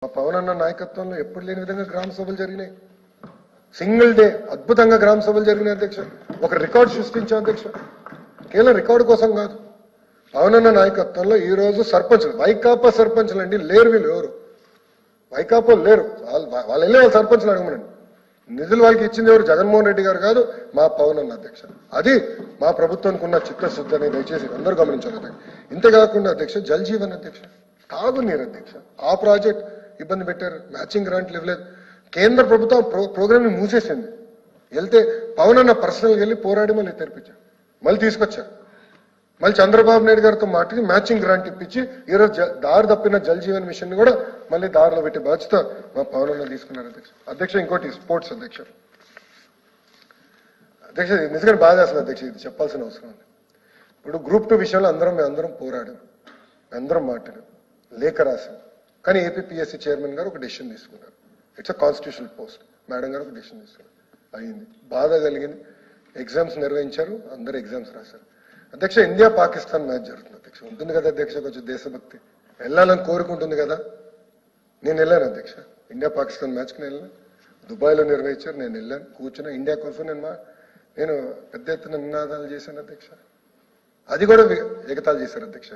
మా పవన్ అన్న నాయకత్వంలో ఎప్పుడు లేని విధంగా గ్రామ సభలు జరిగినాయి. సింగిల్ డే అద్భుతంగా గ్రామ సభలు జరిగినాయి అధ్యక్ష. ఒక రికార్డు సృష్టించాం అధ్యక్ష. కేవలం రికార్డు కోసం కాదు, పవన్ అన్న నాయకత్వంలో ఈ రోజు సర్పంచ్లు, వైకాపా సర్పంచ్లు అండి లేరు, వీళ్ళు ఎవరు వైకాపా లేరు, వాళ్ళు వెళ్ళే వాళ్ళు సర్పంచ్లు అడగమనండి. నిధులు వాళ్ళకి ఇచ్చింది ఎవరు? జగన్మోహన్ రెడ్డి గారు కాదు, మా పవన్ అన్న అధ్యక్ష. అది మా ప్రభుత్వానికి ఉన్న చిత్తశుద్ధి అనేది దయచేసి అందరూ గమనించాలి అధ్యక్ష. ఇంతేకాకుండా అధ్యక్ష జల్ జీవన్ అధ్యక్ష, తాగునీరు అధ్యక్ష, ఆ ప్రాజెక్ట్ ఇబ్బంది పెట్టారు, మ్యాచింగ్ గ్రాంట్లు ఇవ్వలేదు. కేంద్ర ప్రభుత్వం ప్రోగ్రామ్ ని మూసేసింది. వెళ్తే పవన్ అన్న పర్సనల్గా వెళ్ళి పోరాడి మళ్ళీ తెరిపించారు, మళ్ళీ తీసుకొచ్చారు. మళ్ళీ చంద్రబాబు నాయుడు గారితో మాటకి మ్యాచింగ్ గ్రాంట్ ఇప్పించి ఈరోజు దారి తప్పిన జల్ జీవన్ మిషన్ కూడా మళ్ళీ దారిలో పెట్టే బాధ్యత మా పవన్ అన్న తీసుకున్నారు అధ్యక్ష. అధ్యక్ష ఇంకోటి స్పోర్ట్స్ అధ్యక్ష. అధ్యక్ష నిజంగా బాధ అసలు అధ్యక్ష, ఇది చెప్పాల్సిన అవసరం ఉంది. ఇప్పుడు గ్రూప్ 2 విషయంలో అందరం పోరాడాం, అందరం మాట్లాడాం, లేఖ రాశాం. కానీ ఏపీపీఎస్సీ చైర్మన్ గారు ఒక డెసిషన్ తీసుకున్నారు. It's a constitutional post. Madam గారు ఒక డెసిషన్ తీసుకున్నారు. అయింది, బాధ కలిగింది. ఎగ్జామ్స్ నిర్వహించారు, అందరు ఎగ్జామ్స్ రాశారు. అధ్యక్ష ఇండియా పాకిస్తాన్ మ్యాచ్ జరుగుతుంది అధ్యక్ష. ఉంటుంది కదా అధ్యక్ష, కొంచెం దేశభక్తి, వెళ్ళాలని కోరుకుంటుంది కదా. నేను వెళ్ళాను అధ్యక్ష, ఇండియా పాకిస్తాన్ మ్యాచ్కి నేను వెళ్ళాను. దుబాయ్లో నిర్వహించారు, నేను వెళ్ళాను, కూర్చున్నా. ఇండియా కోసం నేను పెద్ద ఎత్తున నినాదాలు చేశాను అధ్యక్ష. అది కూడా ఎగతాళి చేశారు అధ్యక్ష.